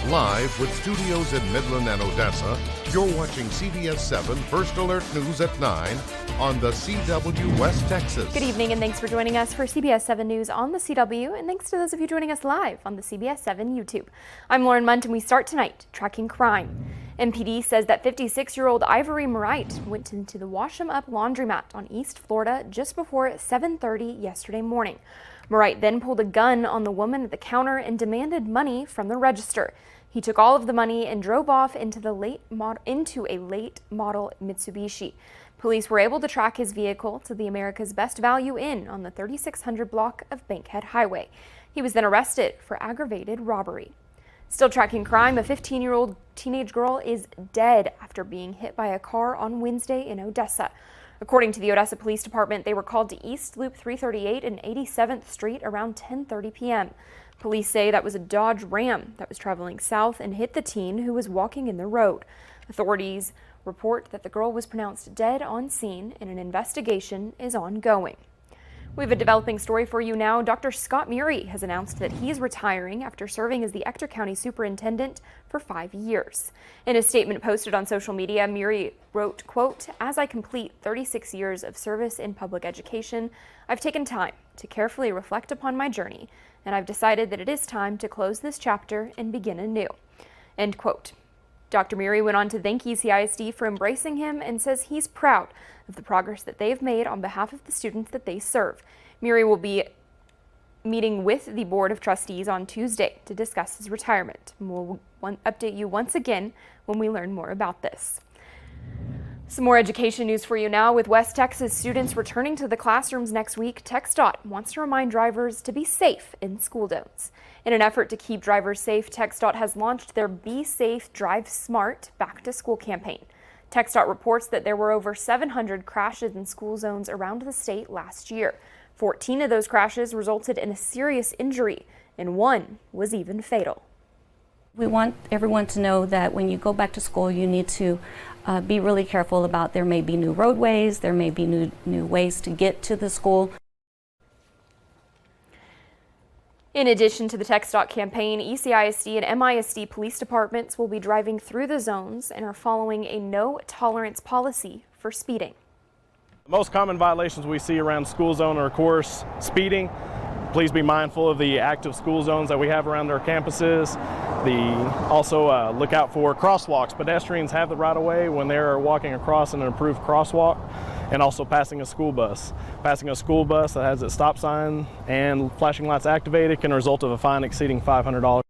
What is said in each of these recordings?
Live with studios in Midland and Odessa, you're watching CBS7 First Alert News at 9 on the CW West Texas. Good evening and thanks for joining us for CBS7 News on the CW, and thanks to those of you joining us live on the CBS7 YouTube. I'm Lauren Munt and we start tonight tracking crime. MPD says that 56-year-old Ivory Moright went into the Wash 'em Up laundromat on East Florida just before 7:30 yesterday morning. Moright then pulled a gun on the woman at the counter and demanded money from the register. He took all of the money and drove off into a late model Mitsubishi. Police were able to track his vehicle to the America's Best Value Inn on the 3600 block of Bankhead Highway. He was then arrested for aggravated robbery. Still tracking crime, a 15-year-old teenage girl is dead after being hit by a car on Wednesday in Odessa. According to the Odessa Police Department, they were called to East Loop 338 and 87th Street around 10:30 p.m. Police say that was a Dodge Ram that was traveling south and hit the teen who was walking in the road. Authorities report that the girl was pronounced dead on scene and an investigation is ongoing. We have a developing story for you now. Dr. Scott Murray has announced that he is retiring after serving as the Ector County Superintendent for 5 years. In a statement posted on social media, Murray wrote, quote, "As I complete 36 years of service in public education, I've taken time to carefully reflect upon my journey, and I've decided that it is time to close this chapter and begin anew." End quote. Dr. Murray went on to thank ECISD for embracing him and says he's proud of the progress that they've made on behalf of the students that they serve. Murray will be meeting with the Board of Trustees on Tuesday to discuss his retirement. We'll update you once again when we learn more about this. Some more education news for you now. With West Texas students returning to the classrooms next week, TxDOT wants to remind drivers to be safe in school zones. In an effort to keep drivers safe, TxDOT has launched their Be Safe, Drive Smart Back to School campaign. TxDOT reports that there were over 700 crashes in school zones around the state last year. 14 of those crashes resulted in a serious injury, and one was even fatal. We want everyone to know that when you go back to school, you need to be really careful about there may be new roadways, there may be new ways to get to the school. In addition to the TxDOT campaign, ECISD and MISD police departments will be driving through the zones and are following a no-tolerance policy for speeding. The most common violations we see around school zone are, of course, speeding. Please be mindful of the active school zones that we have around our campuses. Also look out for crosswalks. Pedestrians have the right of way when they're walking across an approved crosswalk, and also passing a school bus. Passing a school bus that has its stop sign and flashing lights activated can result of a fine exceeding $500.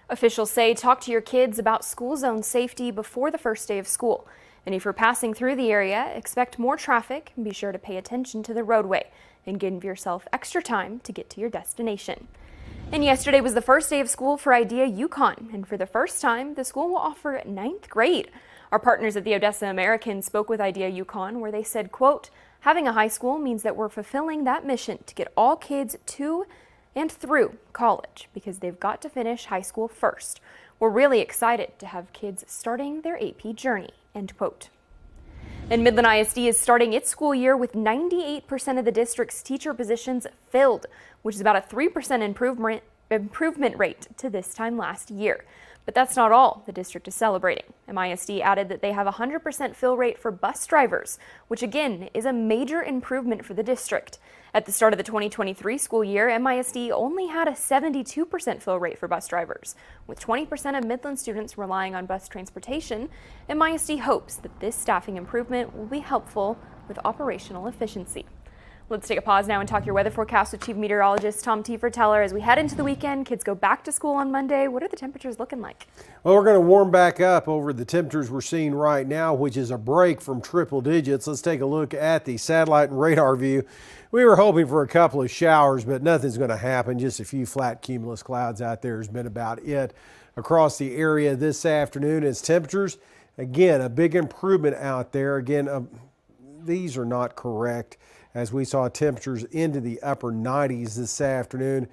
Officials say talk to your kids about school zone safety before the first day of school. And if you're passing through the area, expect more traffic and be sure to pay attention to the roadway and give yourself extra time to get to your destination. And yesterday was the first day of school for Idea Yukon, and for the first time, the school will offer 9th grade. Our partners at the Odessa American spoke with Idea Yukon, where they said, quote, "Having a high school means that we're fulfilling that mission to get all kids to and through college because they've got to finish high school first. We're really excited to have kids starting their AP journey," end quote. And Midland ISD is starting its school year with 98% of the district's teacher positions filled, which is about a 3% improvement rate to this time last year. But that's not all the district is celebrating. MISD added that they have a 100% fill rate for bus drivers, which again is a major improvement for the district. At the start of the 2023 school year, MISD only had a 72% fill rate for bus drivers. With 20% of Midland students relying on bus transportation, MISD hopes that this staffing improvement will be helpful with operational efficiency. Let's take a pause now and talk your weather forecast with Chief Meteorologist Tom Teefer-Teller. As we head into the weekend, kids go back to school on Monday. What are the temperatures looking like? Well, we're going to warm back up over the temperatures we're seeing right now, which is a break from triple digits. Let's take a look at the satellite and radar view. We were hoping for a couple of showers, but nothing's going to happen. Just a few flat cumulus clouds out there has been about it across the area this afternoon. As temperatures, again, a big improvement out there. Again, these are not correct, as we saw temperatures into the upper 90s this afternoon.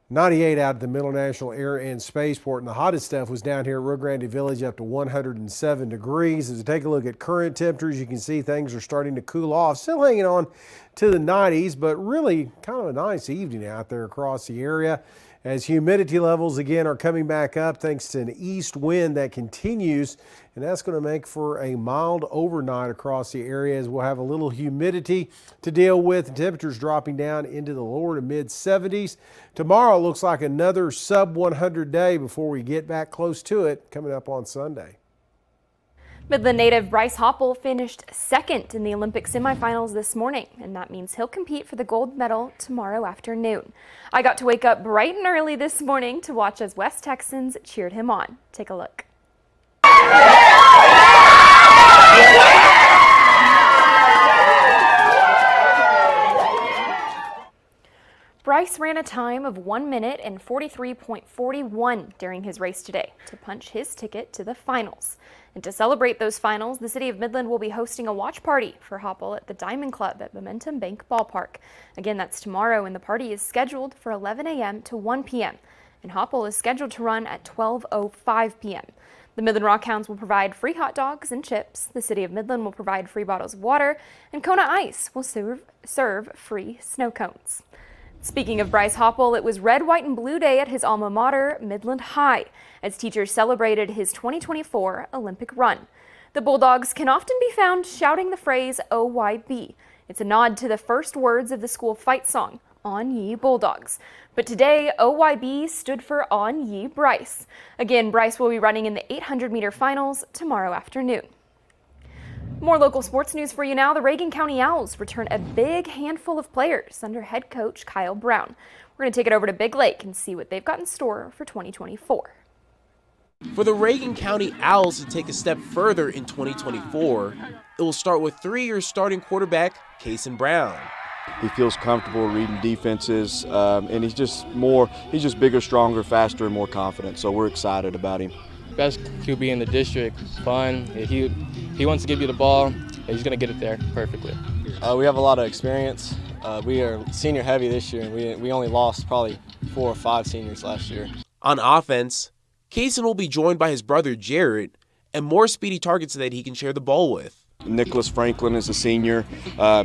98 out of the Middle National Air and Spaceport, and the hottest stuff was down here at Rio Grande Village up to 107 degrees. As we take a look at current temperatures, you can see things are starting to cool off, still hanging on to the 90s, but really kind of a nice evening out there across the area. as humidity levels again are coming back up thanks to an east wind that continues, and that's going to make for a mild overnight across the area as we'll have a little humidity to deal with. Temperatures dropping down into the lower to mid 70s. Tomorrow looks like another sub 100 day before we get back close to it coming up on Sunday. Midland native Bryce Hoppel finished second in the Olympic semifinals this morning, and that means he'll compete for the gold medal tomorrow afternoon. I got to wake up bright and early this morning to watch as West Texans cheered him on. Take a look. Bryce ran a time of 1 minute and 43.41 during his race today to punch his ticket to the finals. And to celebrate those finals, the city of Midland will be hosting a watch party for Hoppel at the Diamond Club at Momentum Bank Ballpark. Again, that's tomorrow, and the party is scheduled for 11 a.m. to 1 p.m. And Hoppel is scheduled to run at 12:05 p.m. The Midland Rockhounds will provide free hot dogs and chips. The city of Midland will provide free bottles of water, and Kona Ice will serve free snow cones. Speaking of Bryce Hoppel, it was Red, White, and Blue Day at his alma mater, Midland High, as teachers celebrated his 2024 Olympic run. The Bulldogs can often be found shouting the phrase OYB. It's a nod to the first words of the school fight song, On Ye Bulldogs. But today, OYB stood for On Ye Bryce. Again, Bryce will be running in the 800-meter finals tomorrow afternoon. More local sports news for you now. The Reagan County Owls return a big handful of players under head coach Kyle Brown. We're going to take it over to Big Lake and see what they've got in store for 2024. For the Reagan County Owls to take a step further in 2024, it will start with 3-year starting quarterback Kason Brown. He feels comfortable reading defenses, and he's just bigger, stronger, faster, and more confident. So we're excited about him. Best QB in the district, fun. He wants to give you the ball, he's going to get it there perfectly. We have a lot of experience. We are senior heavy this year, and we only lost probably 4 or 5 seniors last year. On offense, Kason will be joined by his brother Jarrett and more speedy targets that he can share the ball with. Nicholas Franklin is a senior.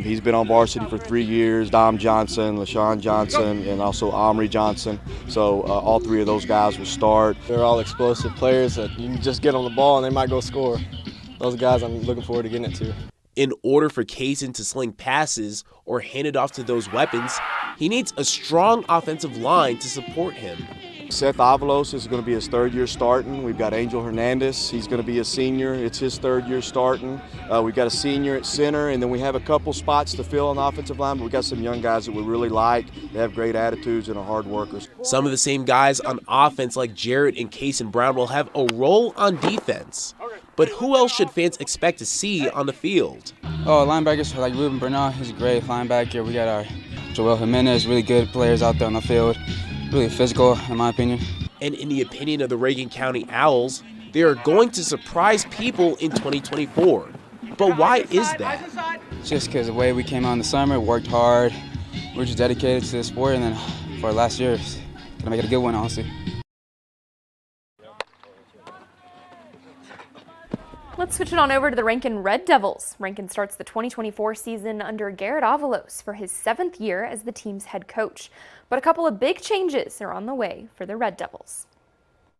He's been on varsity for 3 years. Dom Johnson, LaShawn Johnson, and also Omri Johnson. So all 3 of those guys will start. They're all explosive players that you can just get on the ball and they might go score. Those guys I'm looking forward to getting it to. In order for Kason to sling passes or hand it off to those weapons, he needs a strong offensive line to support him. Seth Avalos is going to be his 3rd year starting. We've got Angel Hernandez. He's going to be a senior. It's his 3rd year starting. We've got a senior at center, and then we have a couple spots to fill on the offensive line, but we've got some young guys that we really like. They have great attitudes and are hard workers. Some of the same guys on offense like Jarrett and Kason Brown will have a role on defense. But who else should fans expect to see on the field? Oh, linebackers like Ruben Bernal, he's a great linebacker. We got our Joel Jimenez, really good players out there on the field. Really physical, in my opinion. And in the opinion of the Reagan County Owls, they are going to surprise people in 2024. But why is that? Just because the way we came out in the summer, worked hard, we're just dedicated to the sport, and then for last year, gonna make it a good one, honestly. Let's switch it on over to the Rankin Red Devils. Rankin starts the 2024 season under Garrett Avalos for his 7th year as the team's head coach. But a couple of big changes are on the way for the Red Devils.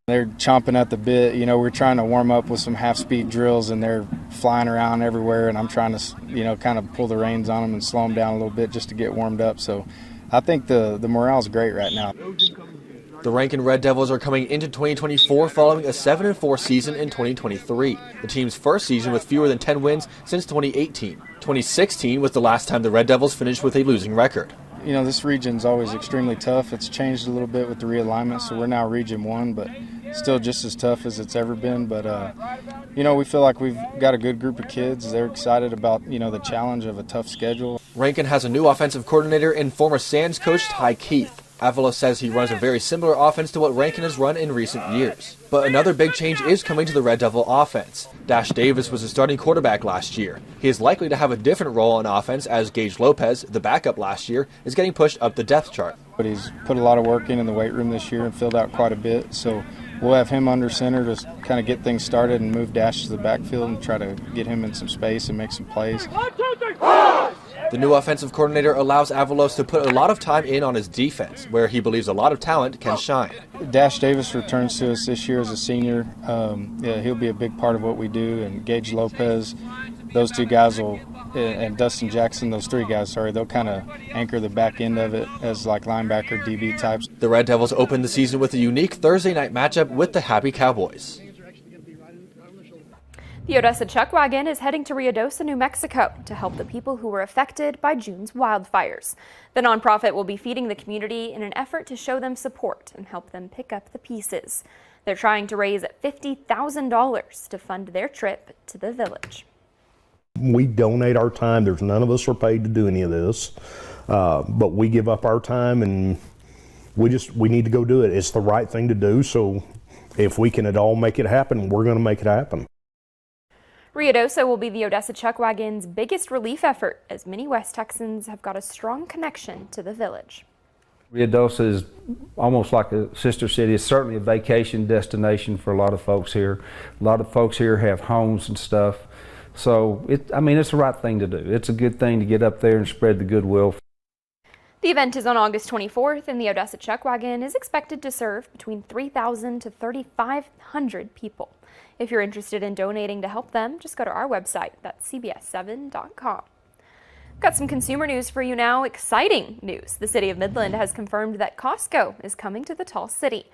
They're chomping at the bit. You know, we're trying to warm up with some half-speed drills, and they're flying around everywhere, and I'm trying to, kind of pull the reins on them and slow them down a little bit just to get warmed up. So I think the morale's great right now. The Rankin Red Devils are coming into 2024 following a 7-4 season in 2023, the team's first season with fewer than 10 wins since 2018. 2016 was the last time the Red Devils finished with a losing record. You know, this region's always extremely tough. It's changed a little bit with the realignment, so we're now Region 1, but still just as tough as it's ever been. But, we feel like we've got a good group of kids. They're excited about, the challenge of a tough schedule. Rankin has a new offensive coordinator and former Sands coach Ty Keith. Avalos says he runs a very similar offense to what Rankin has run in recent years. But another big change is coming to the Red Devil offense. Dash Davis was the starting quarterback last year. He is likely to have a different role on offense as Gage Lopez, the backup last year, is getting pushed up the depth chart. But he's put a lot of work in the weight room this year and filled out quite a bit. So we'll have him under center to kind of get things started and move Dash to the backfield and try to get him in some space and make some plays. 1, 2, 3. The new offensive coordinator allows Avalos to put a lot of time in on his defense, where he believes a lot of talent can shine. Dash Davis returns to us this year as a senior. He'll be a big part of what we do, and Gage Lopez, those two guys and Dustin Jackson, those three guys, they'll kind of anchor the back end of it as like linebacker, DB types. The Red Devils opened the season with a unique Thursday night matchup with the Happy Cowboys. The Odessa Chuck Wagon is heading to Ruidoso, New Mexico to help the people who were affected by June's wildfires. The nonprofit will be feeding the community in an effort to show them support and help them pick up the pieces. They're trying to raise $50,000 to fund their trip to the village. We donate our time. There's none of us are paid to do any of this, but we give up our time and we need to go do it. It's the right thing to do. So if we can at all make it happen, we're going to make it happen. Ruidoso will be the Odessa Chuck Wagon's biggest relief effort, as many West Texans have got a strong connection to the village. Ruidoso is almost like a sister city. It's certainly a vacation destination for a lot of folks here. A lot of folks here have homes and stuff. So, it's the right thing to do. It's a good thing to get up there and spread the goodwill. The event is on August 24th, and the Odessa Chuck Wagon is expected to serve between 3,000 to 3,500 people. If you're interested in donating to help them, just go to our website, that's CBS7.com. Got some consumer news for you now. Exciting news. The City of Midland has confirmed that Costco is coming to the Tall City.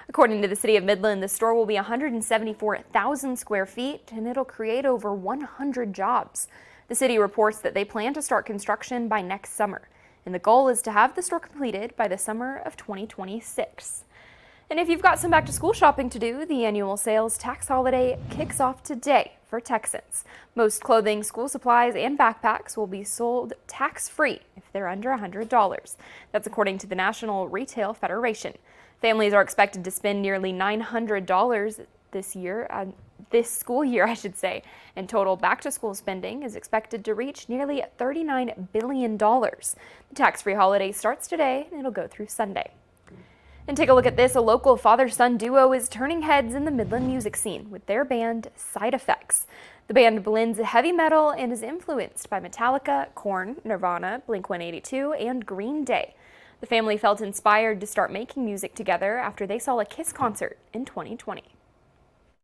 According to the City of Midland, the store will be 174,000 square feet, and it'll create over 100 jobs. The city reports that they plan to start construction by next summer, and the goal is to have the store completed by the summer of 2026. And if you've got some back-to-school shopping to do, the annual sales tax holiday kicks off today for Texans. Most clothing, school supplies, and backpacks will be sold tax-free if they're under $100. That's according to the National Retail Federation. Families are expected to spend nearly $900 this school year, and total back-to-school spending is expected to reach nearly $39 billion. The tax-free holiday starts today, and it'll go through Sunday. And take a look at this. A local father-son duo is turning heads in the Midland music scene with their band Side Effects. The band blends heavy metal and is influenced by Metallica, Korn, Nirvana, Blink-182, and Green Day. The family felt inspired to start making music together after they saw a Kiss concert in 2020.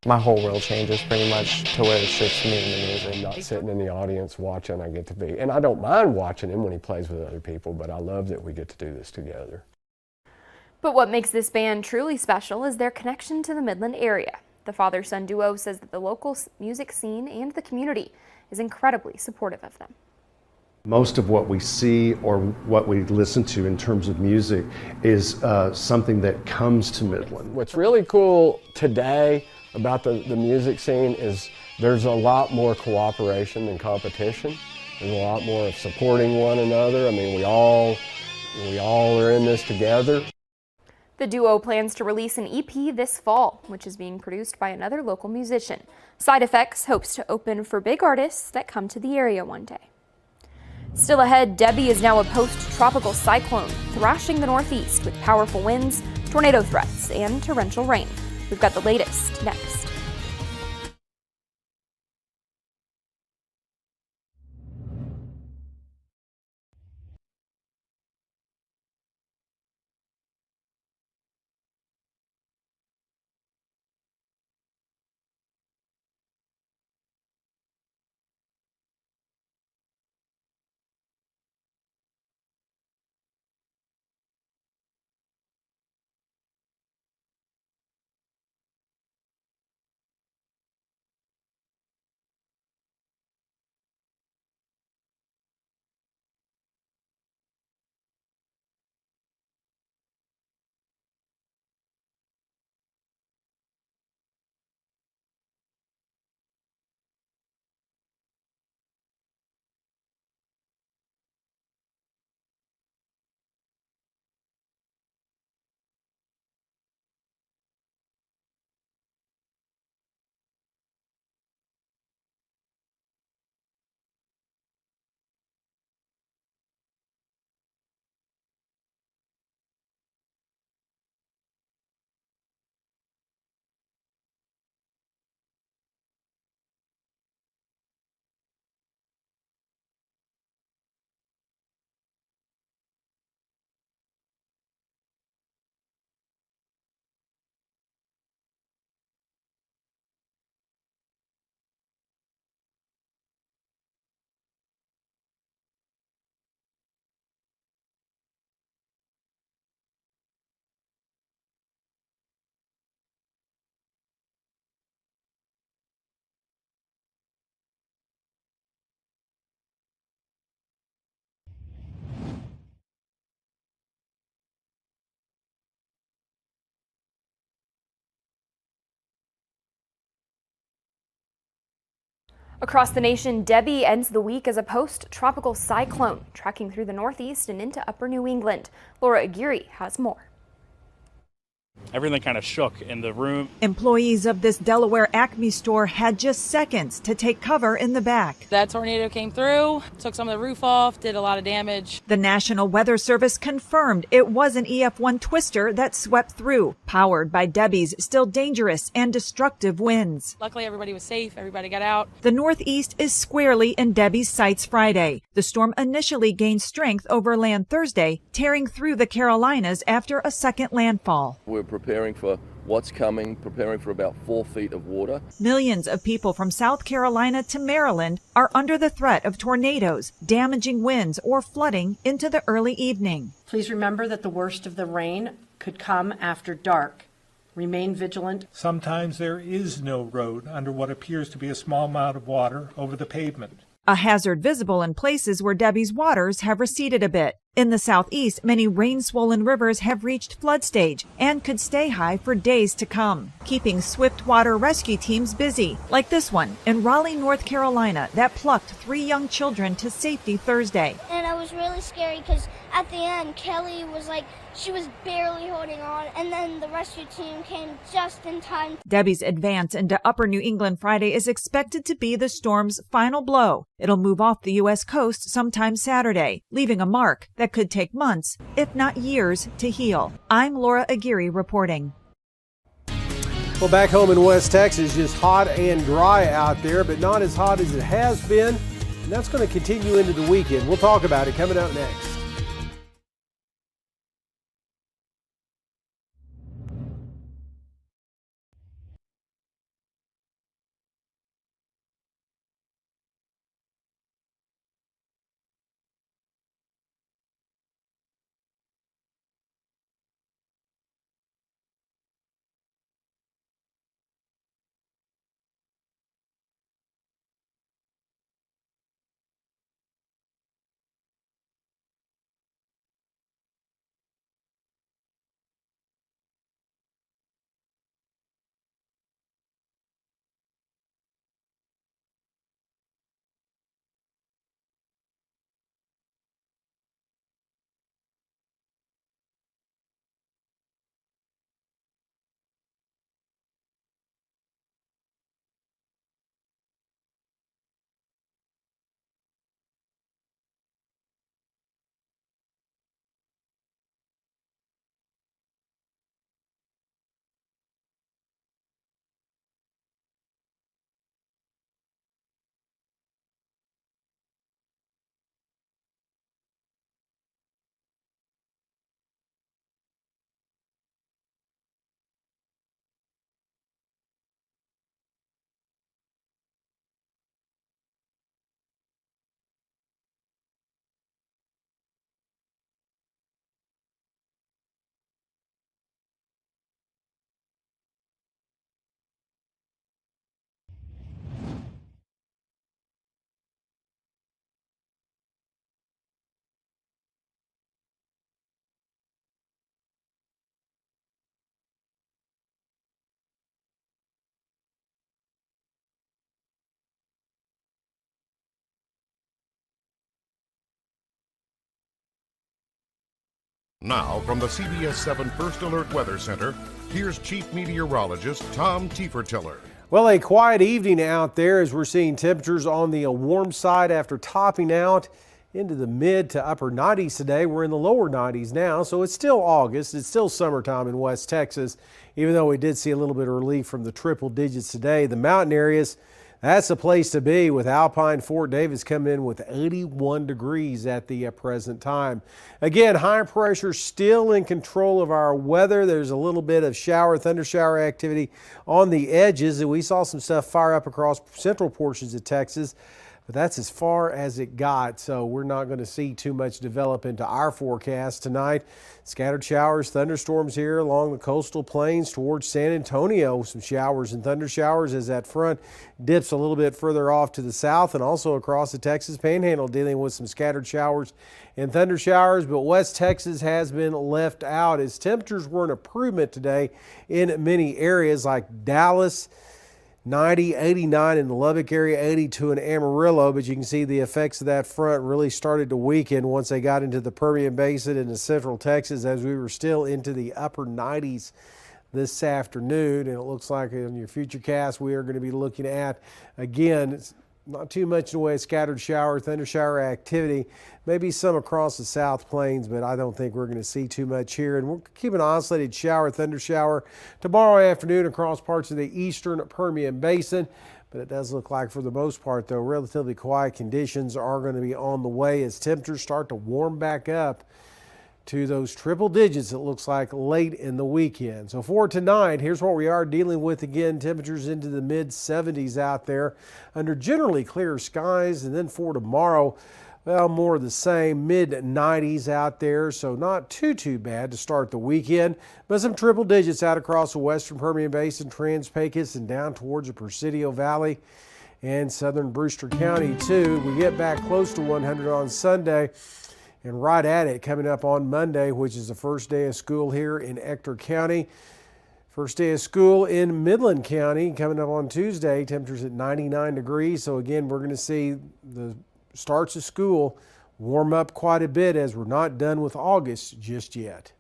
My whole world changes pretty much to where it's just me and the music. Not sitting in the audience watching, I get to be. And I don't mind watching him when he plays with other people, but I love that we get to do this together. But what makes this band truly special is their connection to the Midland area. The father-son duo says that the local music scene and the community is incredibly supportive of them. Most of what we see or what we listen to in terms of music is something that comes to Midland. What's really cool today about the music scene is there's a lot more cooperation than competition. There's a lot more of supporting one another. I mean, we all are in this together. The duo plans to release an EP this fall, which is being produced by another local musician. Side Effects hopes to open for big artists that come to the area one day. Still ahead, Debbie is now a post-tropical cyclone, thrashing the northeast with powerful winds, tornado threats, and torrential rain. We've got the latest next. Across the nation, Debbie ends the week as a post-tropical cyclone, tracking through the northeast and into upper New England. Laura Aguirre has more. Everything kind of shook in the room. Employees of this Delaware Acme store had just seconds to take cover in the back. That tornado came through, took some of the roof off, did a lot of damage. The National Weather Service confirmed it was an EF1 twister that swept through, powered by Debbie's still dangerous and destructive winds. Luckily, everybody was safe. Everybody got out. The Northeast is squarely in Debbie's sights Friday. The storm initially gained strength over land Thursday, tearing through the Carolinas after a second landfall. We're preparing for what's coming, preparing for about 4 feet of water. Millions of people from South Carolina to Maryland are under the threat of tornadoes, damaging winds, or flooding into the early evening. Please remember that the worst of the rain could come after dark. Remain vigilant. Sometimes there is no road under what appears to be a small amount of water over the pavement. A hazard visible in places where Debbie's waters have receded a bit. In the southeast, many rain-swollen rivers have reached flood stage and could stay high for days to come, keeping swift water rescue teams busy, like this one in Raleigh, North Carolina, that plucked 3 young children to safety Thursday. And it was really scary because at the end, Kelly was like, she was barely holding on, and then the rescue team came just in time. Debbie's advance into upper New England Friday is expected to be the storm's final blow. It'll move off the U.S. coast sometime Saturday, leaving a mark that could take months, if not years, to heal. I'm Laura Aguirre reporting. Well, back home in West Texas, just hot and dry out there, but not as hot as it has been. And that's going to continue into the weekend. We'll talk about it coming up next. Now, from the CBS7 First Alert Weather Center, here's Chief Meteorologist Tom Tiefertiller. Well, a quiet evening out there as we're seeing temperatures on the warm side after topping out into the mid to upper 90s today. We're in the lower 90s now, so it's still August. It's still summertime in West Texas, even though we did see a little bit of relief from the triple digits today. The mountain areas, that's the place to be, with Alpine Fort Davis coming in with 81 degrees at the present time. Again, high pressure still in control of our weather. There's a little bit of thunder shower activity on the edges, and we saw some stuff fire up across central portions of Texas. But that's as far as it got, so we're not going to see too much develop into our forecast tonight. Scattered showers, thunderstorms here along the coastal plains towards San Antonio. Some showers and thunder showers as that front dips a little bit further off to the south, and also across the Texas Panhandle dealing with some scattered showers and thunder showers. But West Texas has been left out as temperatures were an improvement today in many areas like Dallas, 90, 89 in the Lubbock area, 82 in Amarillo, but you can see the effects of that front really started to weaken once they got into the Permian Basin into central Texas, as we were still into the upper 90s this afternoon. And it looks like in your futurecast we are going to be looking at, again, it's not too much in the way of scattered shower, thunder shower activity, maybe some across the South Plains, but I don't think we're going to see too much here. And we'll keep an isolated shower, thunder shower tomorrow afternoon across parts of the eastern Permian Basin. But it does look like, for the most part, though, relatively quiet conditions are going to be on the way as temperatures start to warm back up to those triple digits, it looks like, late in the weekend. So for tonight, here's what we are dealing with again. Temperatures into the mid-70s out there under generally clear skies. And then for tomorrow, well, more of the same, mid-90s out there. So not too bad to start the weekend. But some triple digits out across the western Permian Basin, Trans-Pecos, and down towards the Presidio Valley and southern Brewster County too. We get back close to 100 on Sunday, and right at it coming up on Monday, which is the first day of school here in Ector County. First day of school in Midland County coming up on Tuesday. Temperatures at 99 degrees. So again, we're going to see the starts of school warm up quite a bit, as we're not done with August just yet.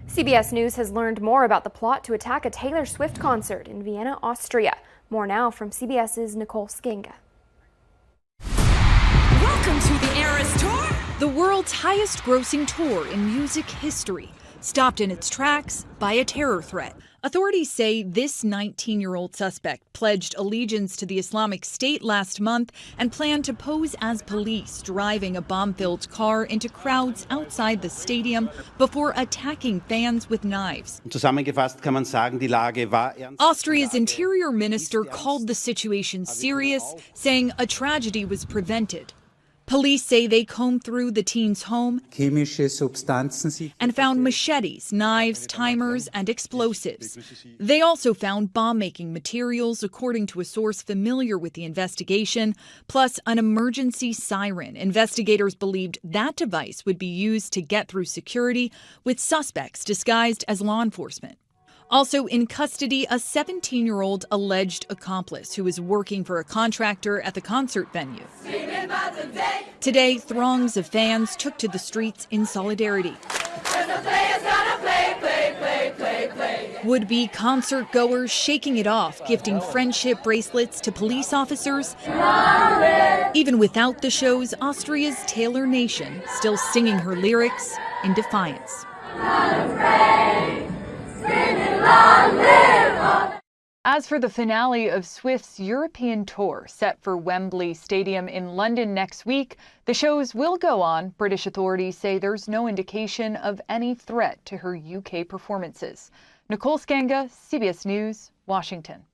CBS News has learned more about the plot to attack a Taylor Swift concert in Vienna, Austria. More now from CBS's Nicole Skinga. Welcome to the Eras Tour, the world's highest grossing tour in music history, stopped in its tracks by a terror threat. Authorities say this 19-year-old suspect pledged allegiance to the Islamic State last month and planned to pose as police, driving a bomb-filled car into crowds outside the stadium before attacking fans with knives. Zusammengefasst kann man sagen, die Lage war ernst. Austria's interior minister called the situation serious, saying a tragedy was prevented. Police say they combed through the teen's home and found machetes, knives, timers, and explosives. They also found bomb-making materials, according to a source familiar with the investigation, plus an emergency siren. Investigators believed that device would be used to get through security, with suspects disguised as law enforcement. Also in custody, a 17-year-old alleged accomplice who was working for a contractor at the concert venue. Today, throngs of fans took to the streets in solidarity. Would-be concert goers shaking it off, gifting friendship bracelets to police officers. Even without the shows, Austria's Taylor Nation still singing her lyrics in defiance. As for the finale of Swift's European tour, set for Wembley Stadium in London next week, the shows will go on. British authorities say there's no indication of any threat to her UK performances. Nicole Skanga, CBS News, Washington.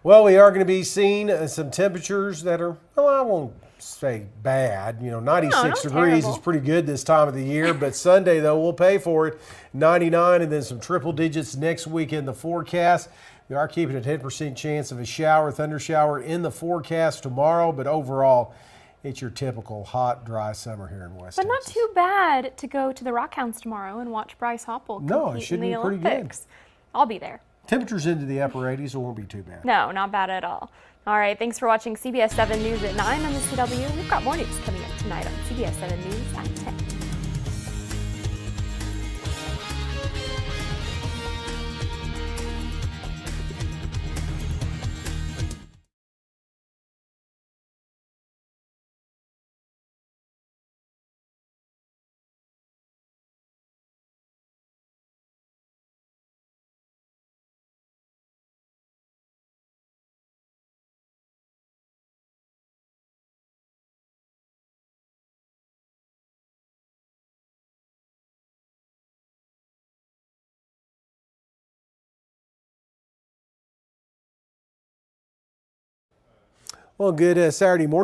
Well, we are going to be seeing some temperatures that are, well, I won't say bad. 96 degrees is pretty good this time of the year. But Sunday, though, we'll pay for it. 99 and then some triple digits next week in the forecast. We are keeping a 10% chance of a thunder shower in the forecast tomorrow. But overall, it's your typical hot, dry summer here in West Texas. But not too bad to go to the Rockhounds tomorrow and watch Bryce Hoppel compete in the Olympics. I'll be there. Temperatures into the upper 80s, it won't be too bad. No, not bad at all. All right, thanks for watching CBS 7 News at 9 on the CW. We've got more news coming up tonight on CBS 7 News at 10. Well, good Saturday morning.